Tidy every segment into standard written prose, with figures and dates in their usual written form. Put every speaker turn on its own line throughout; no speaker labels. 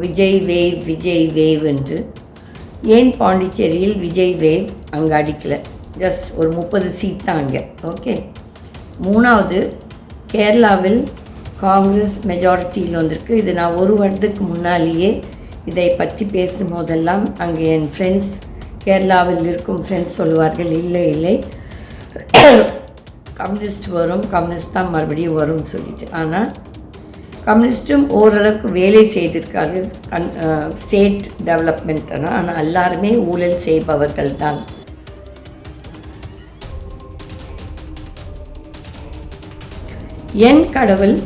Vijay wave என்று. ஏன் பாண்டிச்சேரியில் விஜய் வேவ் அங்கே அடிக்கலை? ஜஸ்ட் ஒரு 30 சீட் தான் அங்கே. ஓகே. மூணாவது, கேரளாவில் காங்கிரஸ் மெஜாரிட்டியில் வந்திருக்கு. இது நான் ஒரு வருடத்துக்கு முன்னாலேயே இதை பற்றி பேசும்போதெல்லாம் அங்கே என் ஃப்ரெண்ட்ஸ், கேரளாவில் இருக்கும் ஃப்ரெண்ட்ஸ் சொல்லுவார்கள், இல்லை கம்யூனிஸ்ட் வரும், கம்யூனிஸ்ட் தான் மறுபடியும் வரும்னு சொல்லிட்டு. ஆனால் கம்யூனிஸ்ட்டும் ஓரளவுக்கு வேலை செய்திருக்கார்கள் ஸ்டேட் டெவலப்மெண்ட். ஆனால் எல்லாருமே ஊழல் செய்பவர்கள் தான். என் கடவுள்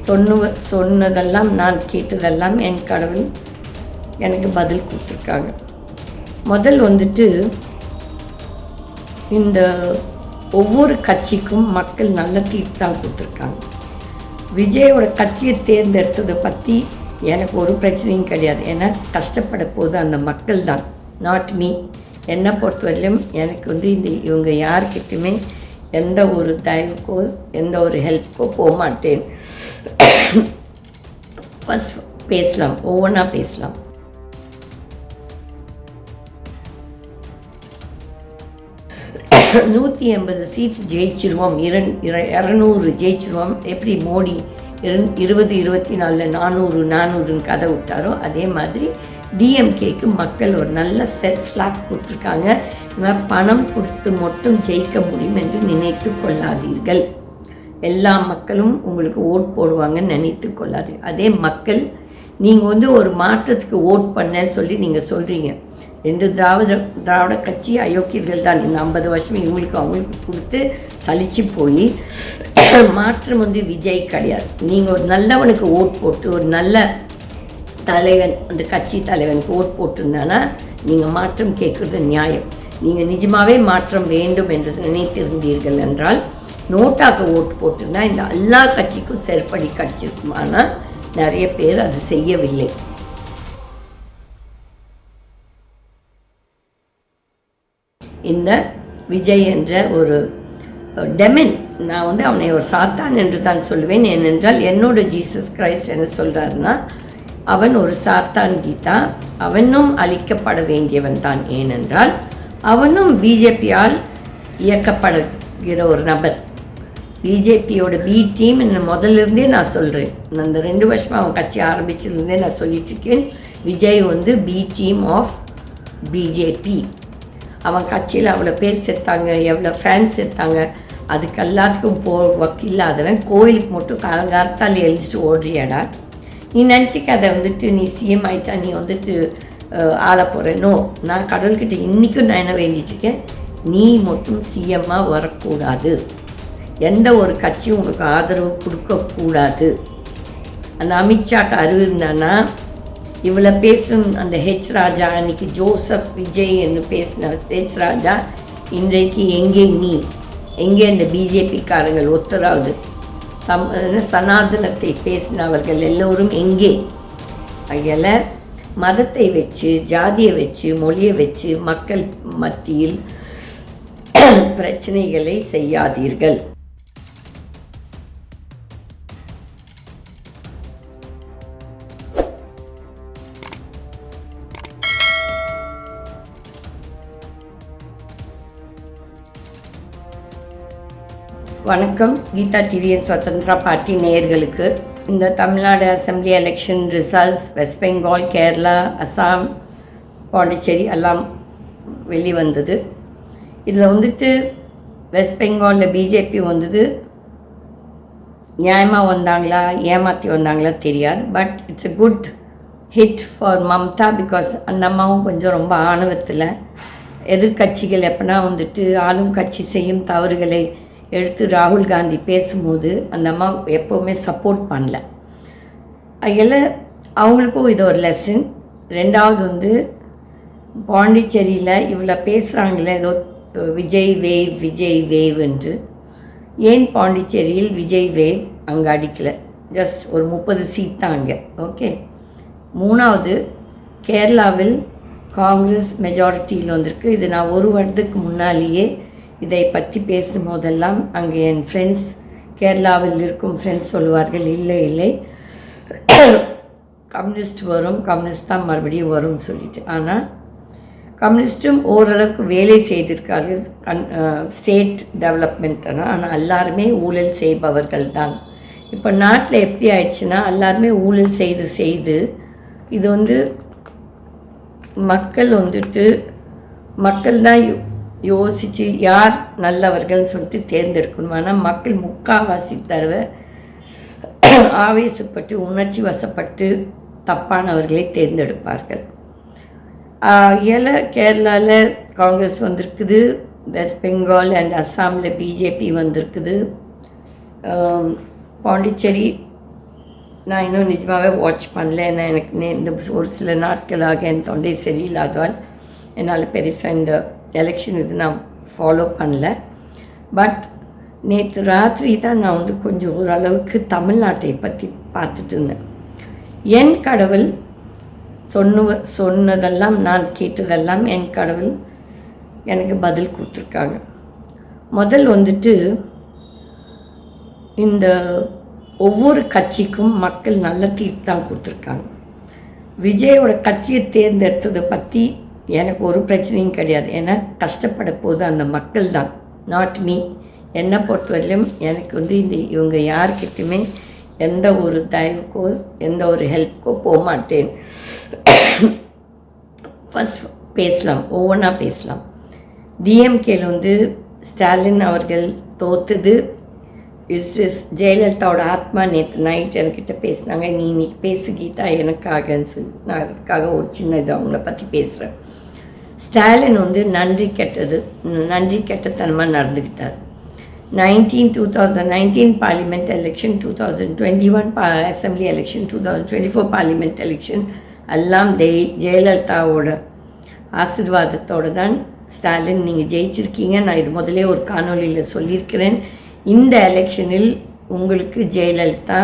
சொன்னதெல்லாம், நான் கேட்டதெல்லாம் என் கடவுள் எனக்கு பதில் கொடுத்துருக்காங்க. முதல் வந்துட்டு, இந்த ஒவ்வொரு கட்சிக்கும் மக்கள் நல்ல தீர்ப்பு தான் கொடுத்துருக்காங்க. விஜயோட கட்சியை தேர்ந்தெடுத்ததை பற்றி எனக்கு ஒரு பிரச்சனையும் கிடையாது. ஏன்னா கஷ்டப்பட போது அந்த மக்கள் தான், நாட் மீ. என்னை பொறுத்தவரையிலும் எனக்கு இவங்க யார்கிட்டையுமே எந்த ஒரு தயவுக்கோ எந்த ஒரு ஹெல்ப்புக்கோ போக மாட்டேன். ஃபஸ்ட் பேசலாம், ஒவ்வொன்றா பேசலாம். நூற்றி 180 சீட் ஜெயிச்சிருவோம், 200 ஜெயிச்சிருவோம். எப்படி மோடி 2024 400 கதை விட்டாரோ அதே மாதிரி டிஎம்கேக்கு மக்கள் ஒரு நல்ல ஸ்லாப் கொடுத்துருக்காங்க. பணம் கொடுத்து மட்டும் ஜெயிக்க முடியும் என்று நினைத்து கொள்ளாதீர்கள். எல்லா மக்களும் உங்களுக்கு ஓட் போடுவாங்கன்னு நினைத்து கொள்ளாதீர்கள். அதே மக்கள் நீங்கள் ஒரு மாற்றத்துக்கு ஓட் பண்ணேன்னு சொல்லி நீங்கள் சொல்கிறீங்க. 2 திராவிட கட்சி அயோக்கியர்கள் தான். இந்த 50 வருஷம் இவங்களுக்கு அவங்களுக்கு கொடுத்து சலிச்சு போய் மாற்றம் விஜய் கிடையாது. நீங்கள் ஒரு நல்லவனுக்கு ஓட் போட்டு, ஒரு நல்ல தலைவன், அந்த கட்சி தலைவனுக்கு ஓட் போட்டிருந்தானா நீங்கள் மாற்றம் கேட்குறது நியாயம். நீங்கள் நிஜமாகவே மாற்றம் வேண்டும் என்று நினைத்திருந்தீர்கள் என்றால் நோட்டாக்கு ஓட்டு போட்டிருந்தா இந்த எல்லா கட்சிக்கும் செருப்படி கிடச்சிருக்கும். ஆனால் நிறைய பேர் அது செய்யவில்லை. இந்த விஜய் என்ற ஒரு டெமன், நான் அவனை ஒரு சாத்தான் என்று தான் சொல்லுவேன். ஏனென்றால் என்னோட ஜீசஸ் கிரைஸ்ட் என்ன சொல்கிறாருன்னா, அவன் ஒரு சாத்தான் கீதா, அவனும் அழிக்கப்பட வேண்டியவன் தான். ஏனென்றால் அவனும் பிஜேபியால் இயக்கப்படுகிற ஒரு நபர். பிஜேபியோட பி டீம் முதல்லிருந்தே நான் சொல்கிறேன். அந்த 2 வருஷமாக அவன் கட்சி ஆரம்பிச்சிருந்தே நான் சொல்லிட்டுருக்கேன். Vijay B team of BJP. அவன் கட்சியில் அவ்வளோ பேர் செத்தாங்க, எவ்வளோ ஃபேன்ஸ் செத்தாங்க. அதுக்கு எல்லாத்துக்கும் வக்கில்லாதவன் கோயிலுக்கு மட்டும் காலங்காலத்தால் எழுதிட்டு ஓடுறியாடா. நீ நினச்சிக்க அதை நீ சிஎம் ஆகிட்டா நீ ஆள போகிறேனோ. நான் கடவுள்கிட்ட இன்றைக்கும் நான் என்ன வேண்டிட்டுருக்கேன், நீ மட்டும் சிஎம்மாக வரக்கூடாது. எந்த ஒரு கட்சியும் உனக்கு ஆதரவு கொடுக்கக்கூடாது. அந்த அமித்ஷாக்கு அறிவு இருந்தானா இவ்வளோ பேசும் அந்த ஹெச் ராஜா, அன்றைக்கி ஜோசப் விஜய் என்று பேசின ஹெச் ராஜா இன்றைக்கு எங்கே இந்த பிஜேபிக்காரங்கள் ஒத்தராவது சனாதனத்தை பேசினவர்கள் எல்லோரும் எங்கே? அதில் மதத்தை வச்சு, ஜாதியை வச்சு, மொழியை வச்சு மக்கள் மத்தியில் பிரச்சனைகளை செய்யாதீர்கள். வணக்கம். கீதா டிவிஎன் சுதந்திரா பார்ட்டி நேயர்களுக்கு இந்த Tamil Nadu assembly election results west Bengal, Kerala, Assam, Pondicherry எல்லாம் வெளிவந்தது. இதில் வெஸ்ட் பெங்காலில் பிஜேபி நியாயமாக வந்தாங்களா ஏமாற்றி வந்தாங்களா தெரியாது. But it's a good hit for Mamata. Because அந்த அம்மாவும் கொஞ்சம் ரொம்ப ஆணவத்தில் எதிர்கட்சிகள் எப்போனா ஆளும் கட்சி செய்யும் தவறுகளை எடுத்து ராகுல் காந்தி பேசும்போது அந்த அம்மா எப்போவுமே சப்போர்ட் பண்ணல. அதில் அவங்களுக்கும் இது ஒரு லெசன். ரெண்டாவது பாண்டிச்சேரியில் இவ்வளோ பேசுகிறாங்களே ஏதோ விஜய் வேவ் என்று. ஏன் பாண்டிச்சேரியில் விஜய் வேவ் அங்கே அடிக்கலை? ஜஸ்ட் ஒரு 30 சீட் தான் அங்கே. ஓகே. மூணாவது, கேரளாவில் காங்கிரஸ் மெஜாரிட்டியில் வந்திருக்கு. இது நான் ஒரு வருடத்துக்கு முன்னாலேயே இதை பற்றி பேசும்போதெல்லாம் அங்கே என் ஃப்ரெண்ட்ஸ், கேரளாவில் இருக்கும் ஃப்ரெண்ட்ஸ் சொல்லுவார்கள், இல்லை கம்யூனிஸ்ட் வரும், கம்யூனிஸ்ட் தான் மறுபடியும் வரும்னு சொல்லிட்டு. ஆனால் கம்யூனிஸ்ட்டும் ஓரளவுக்கு வேலை செய்திருக்காரு ஸ்டேட் டெவலப்மெண்ட். ஆனால் எல்லாருமே ஊழல் செய்பவர்கள் தான். இப்போ நாட்டில் எப்படி ஆயிடுச்சுன்னா எல்லாருமே ஊழல் செய்து இது வந்து மக்கள் வந்துட்டு மக்கள் தான் யோசித்து யார் நல்லவர்கள்னு சொல்லிட்டு தேர்ந்தெடுக்கணும். ஆனால் மக்கள் முக்கால்வாசி தடவை ஆவேசப்பட்டு உணர்ச்சி வசப்பட்டு தப்பானவர்களை தேர்ந்தெடுப்பார்கள். கேரளாவில் காங்கிரஸ் வந்திருக்குது, வெஸ்ட் பெங்கால் அண்ட் அஸ்ஸாமில் பிஜேபி வந்திருக்குது. பாண்டிச்சேரி நான் இன்னும் நிஜமாகவே வாட்ச் பண்ணல. ஏன்னா எனக்கு இந்த ஒரு சில நாட்களாக என் தொண்டை சரியில்லாதவால் என்னால் பெருசாக இந்த எலெக்ஷன் இது நான் ஃபாலோ பண்ணல. பட் நேற்று ராத்திரி தான் நான் வந்து கொஞ்சம் ஓரளவுக்கு தமிழ்நாட்டை பற்றி பார்த்துட்டு இருந்தேன். என் கடவுள் சொன்னதெல்லாம் நான் கேட்டதெல்லாம் என் கடவுள் எனக்கு பதில் கொடுத்துருக்காங்க. முதல் வந்துட்டு இந்த ஒவ்வொரு கட்சிக்கும் மக்கள் நல்ல தீர்ப்பு தான் கொடுத்துருக்காங்க. விஜயோட கட்சியை தேர்ந்தெடுத்ததை பற்றி எனக்கு ஒரு பிரச்சனையும் கிடையாது. ஏன்னா கஷ்டப்பட போது அந்த மக்கள் தான், நாட் மீ. என்னை பொறுத்தவரையிலும் எனக்கு வந்து இவங்க யார்கிட்டையுமே எந்த ஒரு தயவுக்கோ எந்த ஒரு ஹெல்ப்புக்கோ போக மாட்டேன். ஃபஸ்ட் பேசலாம், ஒவ்வொன்றா பேசலாம். டிஎம்கேல வந்து ஸ்டாலின் அவர்கள் தோற்றுது. ஜெயலலிதாவோட ஆத்மா நேற்று நைட் என்கிட்ட பேசினாங்க, நீ இன்னைக்கு பேசு கீதா எனக்காகன்னு சொல்லி. நான் அதுக்காக ஒரு சின்ன இது அவங்கள பற்றி பேசுகிறேன். ஸ்டாலின் வந்து நன்றி கெட்டத்தனமாக நடந்துக்கிட்டார். 2019 parliament election, 2021 assembly election, 2024 parliament election எல்லாம் ஜெயலலிதாவோட ஆசீர்வாதத்தோடு தான் ஸ்டாலின் நீங்கள் ஜெயிச்சிருக்கீங்க. நான் இது முதலே ஒரு காணொலியில் சொல்லியிருக்கிறேன். இந்த எலெக்ஷனில் உங்களுக்கு ஜெயலலிதா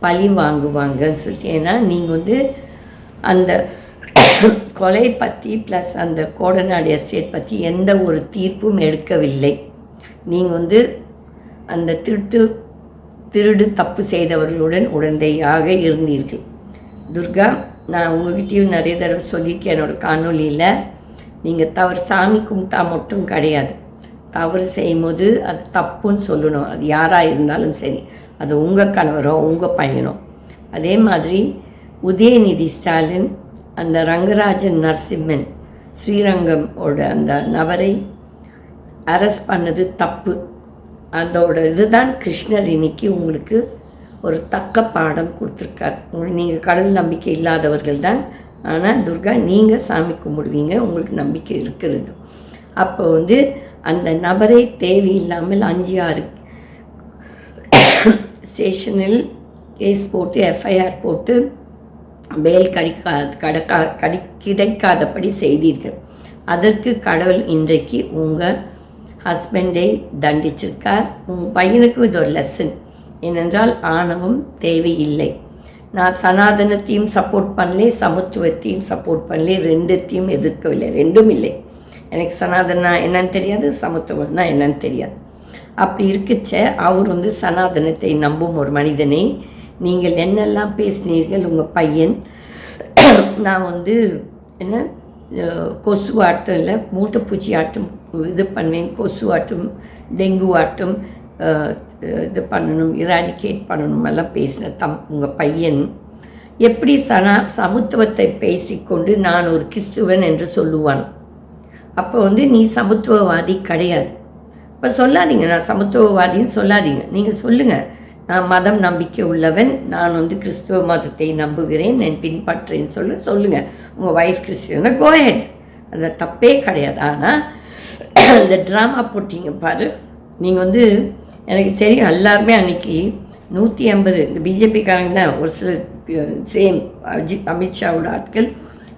பழி வாங்குவாங்கன்னு சொல்லிட்டு. ஏன்னா நீங்கள் வந்து அந்த கொலை பற்றி ப்ளஸ் அந்த கோடநாடு எஸ்டேட் பற்றி எந்த ஒரு தீர்ப்பும் எடுக்கவில்லை. நீங்கள் வந்து அந்த திருடு தப்பு செய்தவர்களுடன் உடந்தையாக இருந்தீர்கள். துர்கா, நான் உங்ககிட்டயும் நிறைய தடவை சொல்லியிருக்கேன் என்னோடய காணொலியில். நீங்கள் தவறு சாமி கும்பிட்டா மட்டும் கிடையாது, தவறு செய்யும்போது அது தப்புன்னு சொல்லணும். அது யாராக இருந்தாலும் சரி, அது உங்கள் கணவரோ உங்கள் பையனோ. அதே மாதிரி உதயநிதி ஸ்டாலின் அந்த ரங்கராஜன் நரசிம்மன் ஸ்ரீரங்கமோட அந்த நபரை அரெஸ்ட் பண்ணது தப்பு. அதோட இதுதான் கிருஷ்ணர் இன்னைக்கு உங்களுக்கு ஒரு தக்க பாடம் கொடுத்துருக்கார். நீங்கள் கடவுள் நம்பிக்கை இல்லாதவர்கள் தான், ஆனால் துர்கா நீங்கள் சாமி கும்பிடுவீங்க, உங்களுக்கு நம்பிக்கை இருக்கிறது. அப்போ வந்து அந்த நபரை தேவையில்லாமல் 5-6 ஸ்டேஷனில் கேஸ் போட்டு எஃப்ஐஆர் போட்டு பேல் கிடைக்காதபடி செய்தீர்கள். அதற்கு கடவுள் இன்றைக்கு உங்கள் ஹஸ்பண்டை தண்டிச்சிருக்கார். உங்கள் பையனுக்கு இது ஒரு லெசன். ஏனென்றால் ஆணவம் தேவையில்லை. நான் சனாதனத்தையும் சப்போர்ட் பண்ணலே, சமத்துவத்தையும் சப்போர்ட் பண்ணலே, ரெண்டுத்தையும் எதிர்க்கவில்லை, ரெண்டும் இல்லை. எனக்கு சனாதனா என்னன்னு தெரியாது, சமத்துவம்னா என்னன்னு தெரியாது. அப்படி இருக்குச்ச அவர் வந்து சனாதனத்தை நம்பும் ஒரு மனிதனை நீங்கள் என்னெல்லாம் பேசினீர்கள். உங்கள் பையன் நான் வந்து என்ன கொசு ஆட்டம் இல்லை, மூட்டைப்பூச்சி ஆட்டம் இது பண்ணுவேன், கொசு ஆட்டம், டெங்கு ஆட்டம் இது பண்ணணும், இராடிகேட் பண்ணணும் எல்லாம் பேசின உங்கள் பையன் எப்படி சமத்துவத்தை பேசிக்கொண்டு நான் ஒரு கிறிஸ்துவன் என்று சொல்லுவான். அப்போ வந்து நீ சமத்துவவாதி கிடையாது. இப்போ சொல்லாதீங்க நான் சமத்துவவாதின்னு சொல்லாதீங்க. நீங்கள் சொல்லுங்கள், நான் மதம் நம்பிக்கை உள்ளவன், நான் வந்து கிறிஸ்துவ மதத்தை நம்புகிறேன், நான் பின்பற்றேன்னு சொல்லுங்கள். உங்கள் ஒய்ஃப் கிறிஸ்டியனா கோ ஹெட், அது தப்பே கிடையாது. ஆனால் இந்த ட்ராமா போட்டிங்க பாரு, நீங்கள் வந்து எனக்கு தெரியும் எல்லாருமே அன்றைக்கி 150 இந்த பிஜேபிக்காரங்க தான் ஒரு சில சேம் அமித்ஷாவோட ஆட்கள்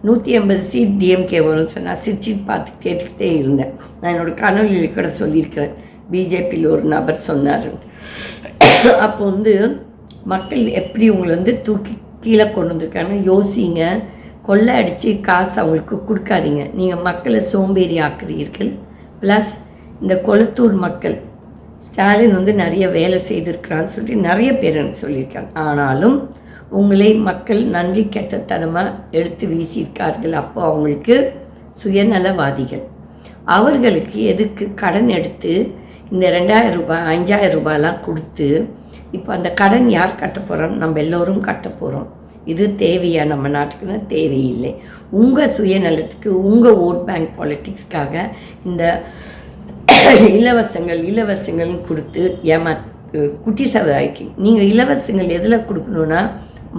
150 சீட் டிஎம்கே வரும்னு சொன்னால் சிரிச்சு பார்த்து கேட்டுக்கிட்டே இருந்தேன். நான் என்னோடய காணொலியில் கூட சொல்லியிருக்கிறேன், பிஜேபியில் ஒரு நபர் சொன்னார். அப்போ வந்து மக்கள் எப்படி உங்களை வந்து தூக்கி கீழே கொண்டு வந்திருக்காங்க யோசிங்க. கொள்ளை அடித்து காசு அவங்களுக்கு கொடுக்காதீங்க. நீங்கள் மக்களை சோம்பேறி ஆக்குறீர்கள். ப்ளஸ் இந்த கொளத்தூர் மக்கள் ஸ்டாலின் வந்து நிறைய வேலை செய்திருக்கிறான்னு சொல்லிட்டு நிறைய பேர் எனக்கு சொல்லியிருக்காங்க. ஆனாலும் உங்களை மக்கள் நன்றி கெட்டத்தனமாக எடுத்து வீசியிருக்கார்கள். அப்போ அவங்களுக்கு சுயநலவாதிகள். அவர்களுக்கு எதுக்கு கடன் எடுத்து இந்த 2000 ரூபாய் 5000 ரூபாயெலாம் கொடுத்து இப்போ அந்த கடன் யார் கட்ட போகிறோம்? நம்ம எல்லோரும் கட்ட போகிறோம். இது தேவையா நம்ம நாட்டுக்குன்னு? தேவையில்லை. உங்கள் சுயநலத்துக்கு, உங்கள் ஓட் பேங்க் பாலிட்டிக்ஸ்க்காக இந்த இலவசங்கள்னு கொடுத்து குட்டி சவராய்க்கு. நீங்கள் இலவசங்கள் எதில் கொடுக்கணுன்னா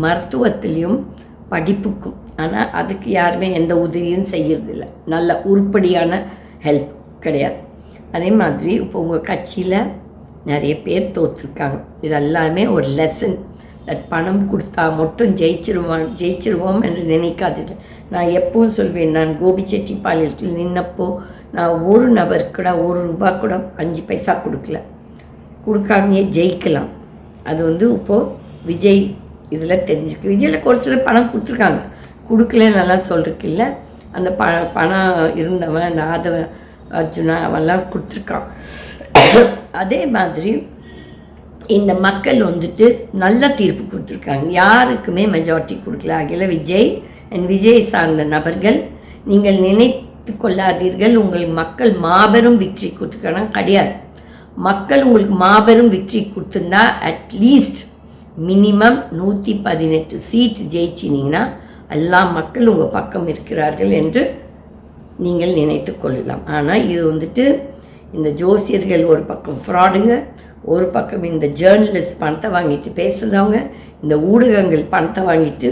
மருத்துவத்திலையும் படிப்புக்கும். ஆனால் அதுக்கு யாருமே எந்த உதவியும் செய்யறதில்லை. நல்ல உருப்படியான ஹெல்ப் கிடையாது. அதே மாதிரி இப்போ உங்கள் கட்சியில் நிறைய பேர் தோற்றுருக்காங்க. இது எல்லாமே ஒரு லெசன். தட் பணம் கொடுத்தா மட்டும் ஜெயிச்சிருவோம் என்று நினைக்காதீர்கள். நான் எப்பவும் சொல்வேன், நான் கோபிச்செட்டிப்பாளையத்தில் நின்னப்போ நான் ஒரு நபருக்கு கூட 1 ரூபா கூட 5 பைசா கொடுக்காமையே ஜெயிக்கலாம். அது இப்போது விஜய் இதில் தெரிஞ்சுருக்கு. விஜயில் ஒரு சில பணம் கொடுத்துருக்காங்க, கொடுக்கல நல்லா சொல்கிறதுக்கு இல்லை. அந்த பணம் இருந்தவன் அந்த ஆதவ அர்ஜுனா அவெல்லாம் கொடுத்துருக்கான். அதே மாதிரி இந்த மக்கள் நல்ல தீர்ப்பு கொடுத்துருக்காங்க. யாருக்குமே மெஜாரிட்டி கொடுக்கல. ஆகிய விஜய் சார்ந்த நபர்கள், நீங்கள் நினைத்து கொள்ளாதீர்கள் உங்கள் மக்கள் மாபெரும் விக்ட்ரி கொடுத்துருக்காங்க. கிடையாது. மக்கள் உங்களுக்கு மாபெரும் விக்ட்ரி கொடுத்துருந்தா அட்லீஸ்ட் மினிமம் 118 சீட் ஜெயிச்சினீங்கன்னா எல்லா மக்கள் உங்கள் பக்கம் இருக்கிறார்கள் என்று நீங்கள் நினைத்து கொள்ளலாம். ஆனால் இது இந்த ஜோசியர்கள் ஒரு பக்கம் ஃப்ராடுங்க, ஒரு பக்கம் இந்த ஜேர்னலிஸ்ட் பணத்தை வாங்கிட்டு பேசுகிறவங்க, இந்த ஊடகங்கள் பணத்தை வாங்கிட்டு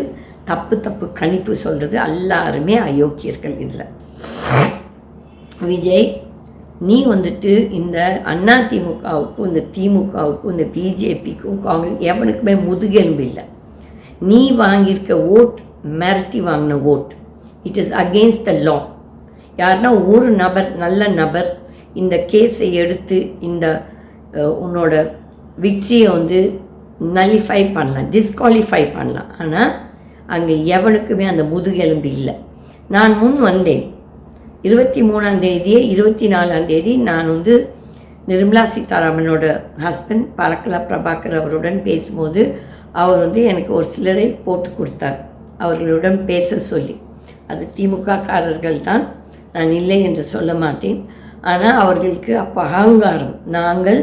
தப்பு கணிப்பு சொல்கிறது எல்லாருமே அயோக்கியர்கள். இதில் விஜய், நீ இந்த அதிமுகவுக்கும் இந்த திமுகவுக்கும் இந்த பிஜேபிக்கும் காங்கிரஸ் எவனுக்குமே முதுகெலும்பு இல்லை. நீ வாங்கியிருக்க ஓட் மிரட்டி வாங்கின vote. It is against the law. யாருன்னா ஒரு நபர், நல்ல நபர் இந்த கேஸை எடுத்து இந்த உன்னோட விக்ட்ரியை நலிஃபை பண்ணலாம், டிஸ்குவாலிஃபை பண்ணலாம். ஆனால் அங்கே எவனுக்குமே அந்த முதுகெலும்பு இல்லை. நான் முன் வந்தேன் 23ஆம் தேதியே 24ஆம் தேதி நான் நிர்மலா சீதாராமனோட ஹஸ்பண்ட் பரக்கலா பிரபாகர் அவருடன் பேசும்போது அவர் எனக்கு ஒரு சிலரை போட்டு கொடுத்தார், அவர்களுடன் பேச சொல்லி. அது திமுககாரர்கள் தான், நான் இல்லை என்று சொல்ல மாட்டேன். ஆனால் அவர்களுக்கு அப்போ அகங்காரம். நாங்கள்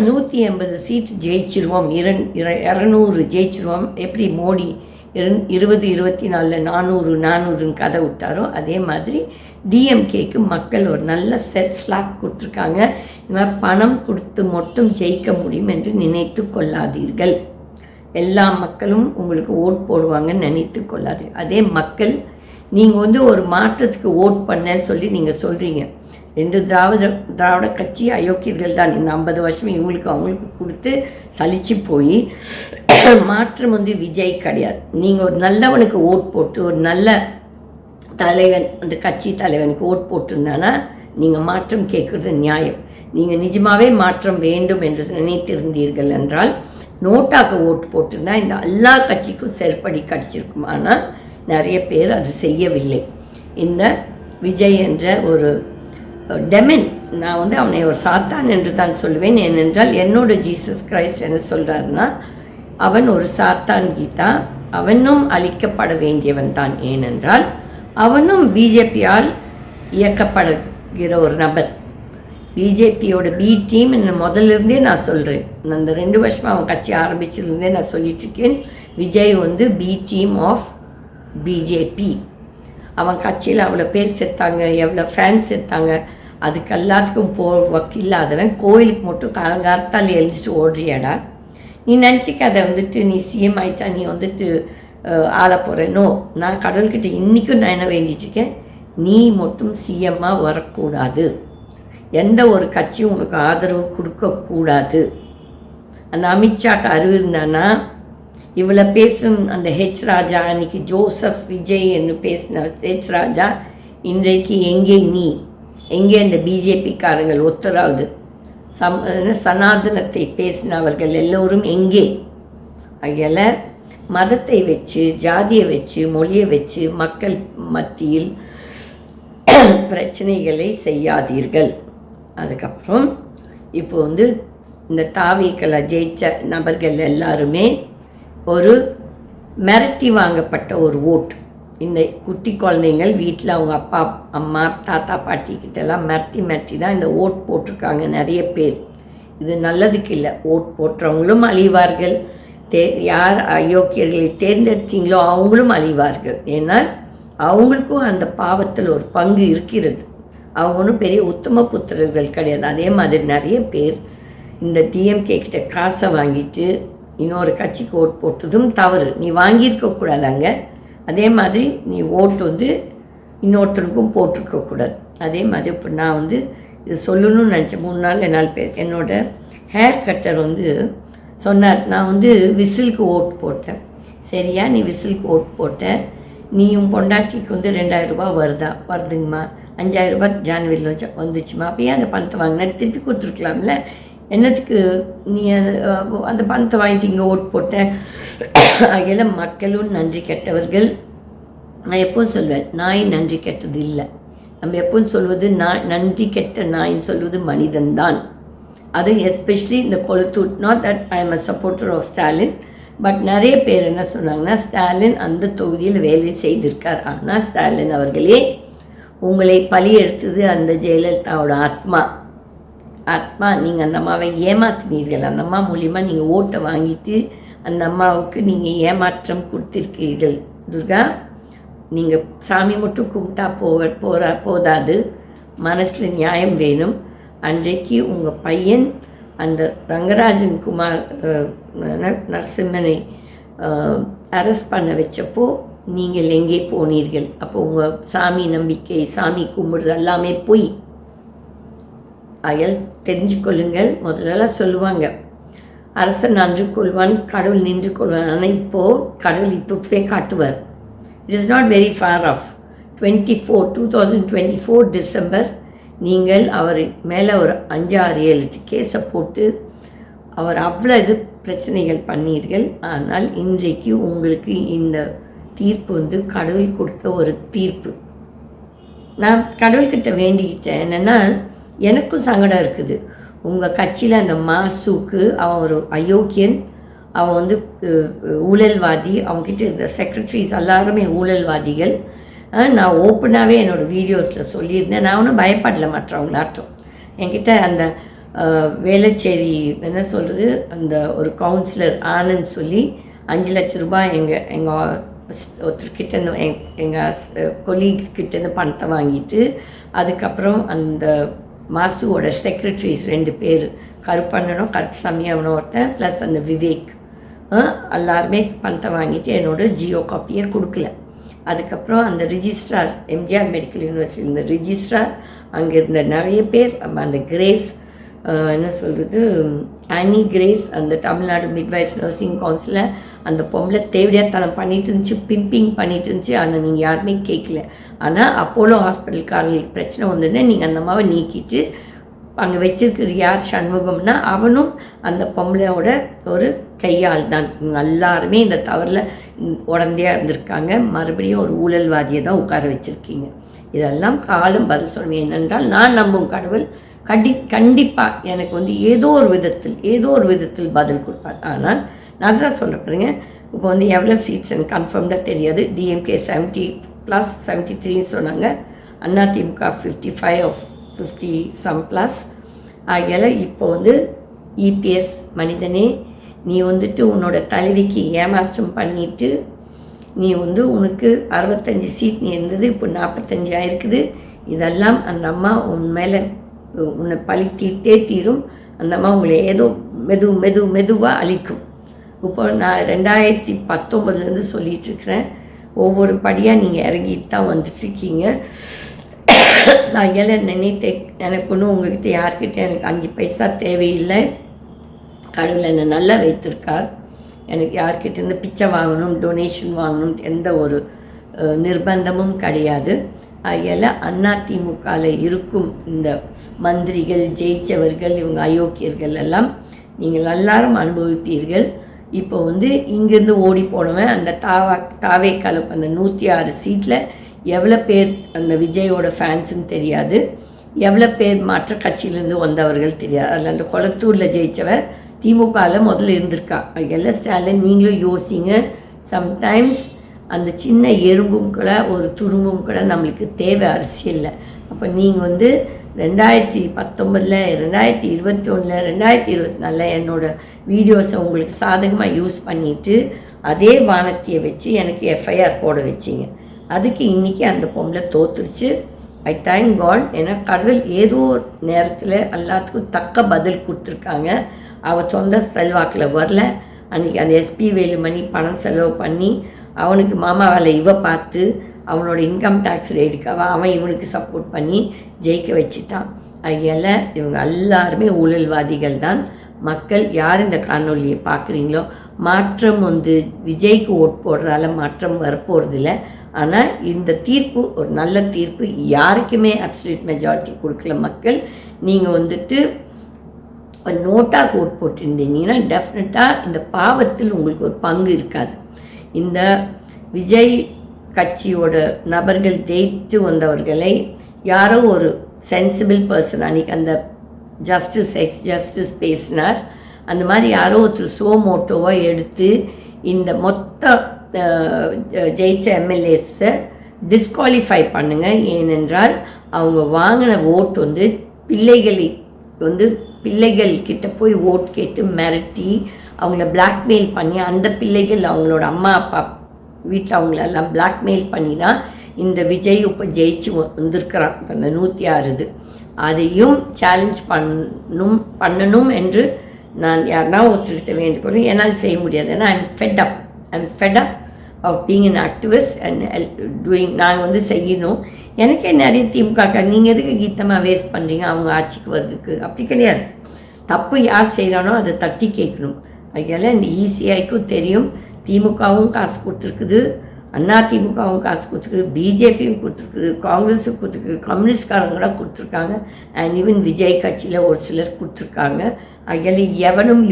180 சீட் ஜெயிச்சிருவோம், 200 ஜெயிச்சிருவோம். எப்படி மோடி 2024 400 கதை விட்டாரோ அதே மாதிரி டிஎம்கேக்கு மக்கள் ஒரு நல்ல ஸ்லாப் கொடுத்துருக்காங்க. இந்த மாதிரி பணம் கொடுத்து மட்டும் ஜெயிக்க முடியும் என்று நினைத்து கொள்ளாதீர்கள். எல்லா மக்களும் உங்களுக்கு ஓட் போடுவாங்கன்னு நினைத்து கொள்ளாதீர்கள். அதே மக்கள் நீங்கள் ஒரு மாற்றத்துக்கு ஓட் பண்ணேன்னு சொல்லி நீங்கள் சொல்கிறீங்க. 2 திராவிட கட்சி அயோக்கியர்கள் தான். இந்த 50 வருஷம் அவங்களுக்கு கொடுத்து சலிச்சு போய் மாற்றம் விஜய் கிடையாது. நீங்கள் ஒரு நல்லவனுக்கு ஓட் போட்டு, ஒரு நல்ல தலைவன், அந்த கட்சி தலைவனுக்கு ஓட் போட்டிருந்தானா நீங்கள் மாற்றம் கேட்குறது நியாயம். நீங்கள் நிஜமாகவே மாற்றம் வேண்டும் என்று நினைத்திருந்தீர்கள் என்றால் நோட்டாக்கு ஓட்டு போட்டிருந்தா இந்த எல்லா கட்சிக்கும் செருப்படி கிடச்சிருக்கும். ஆனால் நிறைய பேர் அது செய்யவில்லை. இந்த விஜய் என்ற ஒரு டெமன், நான் அவனை ஒரு சாத்தான் என்று தான் சொல்லுவேன். ஏனென்றால் என்னோட ஜீசஸ் கிரைஸ்ட் என்ன சொல்கிறாருன்னா, அவன் ஒரு சாத்தான் கீதா, அவனும் அழிக்கப்பட வேண்டியவன் தான். ஏனென்றால் அவனும் பிஜேபியால் இயக்கப்படுகிற ஒரு நபர். பிஜேபியோட பி டீம் முதல்லேருந்தே நான் சொல்கிறேன். அந்த 2 வருஷமாக அவன் கட்சி ஆரம்பிச்சதுலேருந்தே நான் சொல்லிட்டுருக்கேன். Vijay B team of BJP. அவன் கட்சியில் அவ்வளோ பேர் சேர்த்தாங்க, எவ்வளோ ஃபேன்ஸ் சேர்த்தாங்க. அதுக்கு எல்லாத்துக்கும் வக்கில்லாதவன் கோயிலுக்கு மட்டும் காலங்காலத்தால் எழுந்திரிச்சு ஓடுறியாடா. நீ நினச்சிக்காத நீ சிஎம் ஆயிடுச்சா நீ ஆள போகிறேனோ. நான் கடவுள்கிட்ட இன்றைக்கும் நான் என்ன வேண்டிட்டுருக்கேன், நீ மட்டும் சிஎம்மாக வரக்கூடாது. எந்த ஒரு கட்சியும் உனக்கு ஆதரவு கொடுக்கக்கூடாது. அந்த அமித்ஷாக்கு அறிவு இருந்தானா இவ்வளோ பேசும் அந்த ஹெச் ராஜா, அன்றைக்கி ஜோசப் விஜய் என்று பேசின ஹெச் ராஜா இன்றைக்கு எங்கே இந்த பிஜேபிக்காரங்கள் ஒத்தராகுது சனாதனத்தை பேசினவர்கள் எல்லோரும் எங்கே? ஆகையால் மதத்தை வச்சு, ஜாதியை வச்சு, மொழியை வச்சு மக்கள் மத்தியில் பிரச்சனைகளை செய்யாதீர்கள். அதுக்கப்புறம் இப்போ இந்த தாவிகளை ஜெயித்த நபர்கள் எல்லாருமே ஒரு மிரட்டி வாங்கப்பட்ட ஒரு ஓட்டு. இந்த குட்டி குழந்தைங்கள் வீட்டில் அவங்க அப்பா அம்மா தாத்தா பாட்டிக்கிட்டெல்லாம் மிரட்டி தான் இந்த ஓட் போட்டிருக்காங்க நிறைய பேர். இது நல்லதுக்கு இல்லை. ஓட் போட்டுறவங்களும் அழிவார்கள், யார் அயோக்கியர்களை தேர்ந்தெடுத்தீங்களோ அவங்களும் அழிவார்கள். ஏன்னா அவங்களுக்கும் அந்த பாவத்தில் ஒரு பங்கு இருக்கிறது. அவங்க ஒன்றும் பெரிய உத்தம புத்திரர்கள் கிடையாது. அதே மாதிரி நிறைய பேர் இந்த டிஎம்கே கிட்ட காசை வாங்கிட்டு இன்னொரு கட்சிக்கு ஓட் போட்டதும் தவறு. நீ வாங்கியிருக்கக்கூடாதாங்க. அதே மாதிரி நீ ஓட்டு இன்னொருத்தருக்கும் போட்டிருக்கக்கூடாது. அதே மாதிரி இப்போ நான் இது சொல்லணும்னு நினச்சேன். 3 நாள் 4 பேர் என்னோடய ஹேர் கட்டர் சொன்னார், நான் விசிலுக்கு ஓட்டு போட்டேன். சரியா, நீ விசிலுக்கு ஓட்டு போட்ட, நீயும் பொண்டாட்டிக்கு 2000 ரூபாய் வருதுங்கம்மா, 5000 ரூபாய் ஜான்வரியில் வந்துச்சுமா, அப்போ ஏன் அந்த பணத்தை வாங்கினா திருப்பி கொடுத்துருக்கலாம்ல, என்னத்துக்கு நீ அந்த பணத்தை வாங்கிட்டு இங்கே ஓட்டு போட்டேன். அதில் மக்களும் நன்றி கெட்டவர்கள். நான் எப்போவும் சொல்வேன், நாய் நன்றி கெட்டது இல்லை. நம்ம எப்போவும் சொல்வது நன்றி கெட்ட நாயின்னு சொல்வது மனிதன்தான். அது எஸ்பெஷலி இந்த Kolathur. Not that I am a supporter of Stalin, but நிறைய பேர் என்ன சொன்னாங்கன்னா, ஸ்டாலின் அந்த தொகுதியில் வேலை செய்திருக்கார். ஆனால் ஸ்டாலின் அவர்களே, உங்களை பழி எடுத்தது அந்த ஜெயலலிதாவோட ஆத்மா. நீங்கள் அந்த அம்மாவை ஏமாற்றினீர்கள். அந்த அம்மா மூலிமா நீங்கள் ஓட்டை வாங்கிட்டு அந்த அம்மாவுக்கு நீங்கள் ஏமாற்றம் கொடுத்துருக்கீர்கள். துர்கா, நீங்கள் சாமி மட்டும் கும்பிட்டா போதாது, மனசில் நியாயம் வேணும். அன்றைக்கு உங்கள் பையன் அந்த ரங்கராஜன் குமார் நரசிம்மனை அரெஸ்ட் பண்ண வச்சப்போ நீங்கள் எங்கே போனீர்கள்? அப்போ உங்கள் சாமி நம்பிக்கை, சாமி கும்பிடுறது எல்லாமே பொய். அயல் தெரிஞ்சுக்கொள்ளுங்கள். முதலெல்லாம் சொல்லுவாங்க, அரசன் நின்று கொள்வான், கடவுள் நின்று கொள்வான். ஆனால் இப்போது கடவுள் இப்போவே காட்டுவார். It is not very far off. 2024 December நீங்கள் அவர் மேலே ஒரு 5, 6, 7 கேஸை போட்டு அவர் அவ்வளோ பிரச்சனைகள் பண்ணீர்கள். ஆனால் இன்றைக்கு உங்களுக்கு இந்த தீர்ப்பு கடவுள் கொடுத்த ஒரு தீர்ப்பு. நான் கடவுள்கிட்ட வேண்டிக்கிட்டேன். என்னென்னா, எனக்கும் சங்கடம் இருக்குது. உங்கள் கட்சியில் அந்த மாசுக்கு அவன் ஒரு அயோக்கியன், அவன் ஊழல்வாதி, அவங்ககிட்ட இருந்த செக்ரட்டரிஸ் எல்லாருமே ஊழல்வாதிகள். நான் ஓப்பனாகவே என்னோடய வீடியோஸில் சொல்லியிருந்தேன். நான் ஒன்றும் பயப்படல மற்றவங்களாட்டும். என்கிட்ட அந்த வேளச்சேரி என்ன சொல்கிறது, அந்த ஒரு கவுன்சிலர் ஆனந்த் சொல்லி 5 லட்சம் ரூபாய் எங்கள் ஒருத்தர்கிட்ட எங்கள் கொலீக்கிட்டேருந்து பணத்தை வாங்கிட்டு, அதுக்கப்புறம் அந்த மாசுவோட செக்ரட்டரிஸ் 2 பேர், கருப்பண்ணனும் கருப்புசாமி அவனும் ஒருத்தன், ப்ளஸ் அந்த விவேக், எல்லாருமே பணத்தை வாங்கிட்டு என்னோட ஜியோ காப்பியை கொடுக்கல. அதுக்கப்புறம் அந்த ரிஜிஸ்ட்ரார், எம்ஜிஆர் மெடிக்கல் யூனிவர்சிட்டி இந்த ரிஜிஸ்ட்ரார், அங்கே இருந்த நிறைய பேர், அந்த கிரேஸ் என்ன சொல்கிறது, ஆனி கிரேஸ், அந்த தமிழ்நாடு மிட்வைஸ் நர்சிங் கவுன்சிலில் அந்த பொம்பளை தேவையாத்தனம் பண்ணிட்டு இருந்துச்சு, பிம்பிங் பண்ணிட்டு இருந்துச்சு. ஆனால் நீங்கள் யாருமே கேட்கல. ஆனால் அப்போலோ ஹாஸ்பிட்டல்காரங்களுக்கு பிரச்சனை வந்ததுன்னா நீங்கள் அந்த அம்மாவை நீக்கிட்டு அங்கே வச்சிருக்கிறது யார், சண்முகம்னா அவனும் அந்த பொம்பளையோட ஒரு கையால் தான். எல்லாருமே இந்த தவறில் உடந்தையாக இருந்திருக்காங்க. மறுபடியும் ஒரு ஊழல்வாதியை தான் உட்கார வச்சுருக்கீங்க. இதெல்லாம் காலம் பதில் சொல்லுவேன். ஏனென்றால் நான் நம்பும் கடவுள் கண்டிப்பாக எனக்கு ஏதோ ஒரு விதத்தில் பதில் கொடுப்பார். ஆனால் நான் தான் சொல்ல பாருங்க, இப்போ எவ்வளோ சீட்ஸ் எனக்கு கன்ஃபார்ம்டாக தெரியாது. டிஎம்கே 70+73 சொன்னாங்க, அதிமுக 55 of 50 some plus. ஆகையால் இப்போ இபிஎஸ் மனிதனே, நீ உன்னோட தலைவிக்கு ஏமாற்றம் பண்ணிவிட்டு நீ உனக்கு 65 சீட் நீ இருந்தது, இப்போ 45 ஆயிருக்குது. இதெல்லாம் அந்த அம்மா உன் மேலே உன்னை பழி தீர்த்தே தீரும். அந்த அம்மா உங்களை ஏதோ மெதுவாக அழிக்கும். இப்போ நான் 2019 சொல்லிகிட்ருக்கிறேன். ஒவ்வொரு படியாக நீங்கள் இறங்கிட்டு தான் வந்துட்டுருக்கீங்க. நான் எனக்கு ஒன்றும் உங்கள்கிட்ட யார்கிட்ட எனக்கு 5 பைசா தேவையில்லை. கடவுள் என்னை நல்லா வைத்திருக்கார். எனக்கு யார்கிட்டேருந்து பிச்சை வாங்கணும், டொனேஷன் வாங்கணும் எந்த ஒரு நிர்பந்தமும் கிடையாது. அதில் அதிமுகவில் இருக்கும் இந்த மந்திரிகள், ஜெயிச்சவர்கள், இவங்க அயோக்கியர்கள் எல்லாம் நீங்கள் எல்லாரும் அனுபவிப்பீர்கள். இப்போ இங்கேருந்து ஓடி போனவன் அந்த தாவே கலப்பு அந்த 106 சீட்டில் எவ்வளோ பேர் அந்த விஜயோட ஃபேன்ஸுன்னு தெரியாது, எவ்வளோ பேர் மற்ற கட்சியிலேருந்து வந்தவர்கள் தெரியாது. அதில் அந்த கொளத்தூரில் ஜெயித்தவர் திமுகவில் முதல்ல இருந்திருக்கா. எல்லாம் ஸ்டாலின் நீங்களும் யோசிங்க. சம்டைம்ஸ் அந்த சின்ன எறும்பும் கூட ஒரு துரும்பும் கூட நம்மளுக்கு தேவை அரசியலில். அப்போ நீங்கள் வந்து 2019, 2021, 2024 என்னோடய வீடியோஸை உங்களுக்கு சாதகமாக யூஸ் பண்ணிவிட்டு அதே வானத்தையை வச்சு எனக்கு எஃப்ஐஆர் போட வச்சிங்க. அதுக்கு இன்றைக்கி அந்த பொம்பளை தோற்றுருச்சு. I thank God. ஏன்னா கடவுள் ஏதோ நேரத்தில் எல்லாத்துக்கும் தக்க பதில் கொடுத்துருக்காங்க. அவள் சொந்த செல்வாக்கில் வரல. அன்றைக்கி அந்த எஸ்பி வேலுமணி பணம் செலவு பண்ணி அவனுக்கு மாமா வேலை பார்த்து அவனோட இன்கம் டேக்ஸ் ரேட்டுக்காக அவன் இவனுக்கு சப்போர்ட் பண்ணி ஜெயிக்க வச்சுட்டான். அதனால் இவங்க எல்லாருமே ஊழல்வாதிகள் தான். மக்கள் யார் இந்த காணொலியை பார்க்குறீங்களோ, மாற்றம் வந்து விஜய்க்கு ஓட் போடுறதால மாற்றம் வரப்போகிறதில்ல. ஆனால் இந்த தீர்ப்பு ஒரு நல்ல தீர்ப்பு. யாருக்குமே அப்சல்யூட் மெஜாரிட்டி கொடுக்கல மக்கள். நீங்கள் வந்துட்டு ஒரு நோட்டாக ஓட் போட்டிருந்தீங்கன்னா டெஃபினட்டாக இந்த பாவத்தில் உங்களுக்கு ஒரு பங்கு இருக்காது. இந்த விஜய் கட்சியோட நபர்கள் ஜெயித்து வந்தவர்களை யாரோ ஒரு சென்சிபிள் பர்சன் அன்றைக்கி அந்த ஜஸ்டிஸ் பேசினார். அந்த மாதிரி யாரோ ஒருத்தர் சோமோட்டோவை எடுத்து இந்த மொத்த ஜெயிச்ச எம்எல்ஏஸை டிஸ்குவாலிஃபை பண்ணுங்கள். ஏனென்றால் அவங்க வாங்கின ஓட் வந்து பிள்ளைகள் கிட்ட போய் ஓட் கேட்டு மிரட்டி அவங்கள பிளாக்மெயில் பண்ணி அந்த பிள்ளைகள் அவங்களோட அம்மா அப்பா வீட்டில் அவங்களெல்லாம் பிளாக்மெயில் பண்ணி தான் இந்த விஜய் இப்போ ஜெயிச்சு வந்திருக்கிறான். இப்போ இந்த 106 அதையும் சேலஞ்ச் பண்ணணும் என்று நான் யாருன்னா ஒருத்தர்கிட்ட வேண்டுகொள்கிறேன். என்னால் செய்ய முடியாது. ஏன்னா I'm fed up of being an activist and doing. நாங்கள் வந்து செய்யணும். எனக்கே நிறைய திமுக நீங்கள் எதுக்கு கீதமாக வேஸ்ட் பண்ணுறீங்க அவங்க ஆட்சிக்கு வர்றதுக்கு? அப்படி கிடையாது. தப்பு யார் செய்கிறானோ அதை தட்டி கேட்கணும். அதனால் இந்த இசிஐக்கும் தெரியும். திமுகவும் காசு கொடுத்துருக்குது, அதிமுகவும் காசு கொடுத்துருக்குது, பிஜேபியும் கொடுத்துருக்குது, காங்கிரஸும் கொடுத்துருக்கு, கம்யூனிஸ்ட்காரங்க கூட கொடுத்துருக்காங்க. அண்ட் ஈவன் விஜய் கட்சியில் ஒரு சிலர் கொடுத்துருக்காங்க. அதனால் எவனும்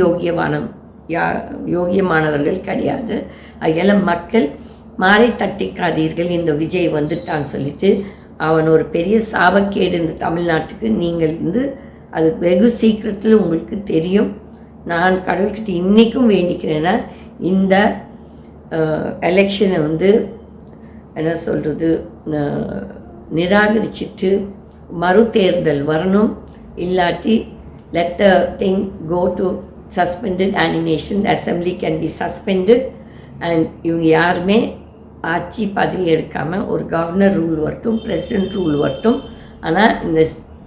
யோகியமானவர்கள் கிடையாது. அதனால் மக்கள் மாறை தட்டிக்காதீர்கள். இந்த விஜய் வந்துட்டான்னு சொல்லிட்டு அவன் ஒரு பெரிய சாபக்கேடு இந்த தமிழ்நாட்டுக்கு. நீங்கள் வந்து அது வெகு சீக்கிரத்தில் உங்களுக்கு தெரியும். நான் கடவுள்கிட்ட இன்றைக்கும் வேண்டிக்கிறேன்னா இந்த எலெக்ஷனை வந்து என்ன சொல்கிறது நிராகரிச்சிட்டு மறு தேர்தல் வரணும். இல்லாட்டி let the thing go to suspended animation. The assembly can be suspended and இவங்க யாருமே ஆட்சி பதவி எடுக்காமல் ஒரு கவர்னர் ரூல் வரட்டும், பிரசிடென்ட் ரூல் வரட்டும். ஆனால் இந்த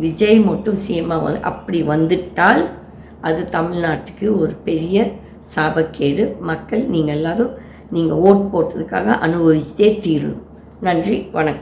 விஜய் மட்டும் சிஎம்மாக அப்படி வந்துட்டால் அது தமிழ்நாட்டுக்கு ஒரு பெரிய சாபக்கேடு. மக்கள் நீங்கள் எல்லோரும் நீங்கள் ஓட் போட்டதுக்காக அனுபவிச்சே தீரணும். நன்றி, வணக்கம்.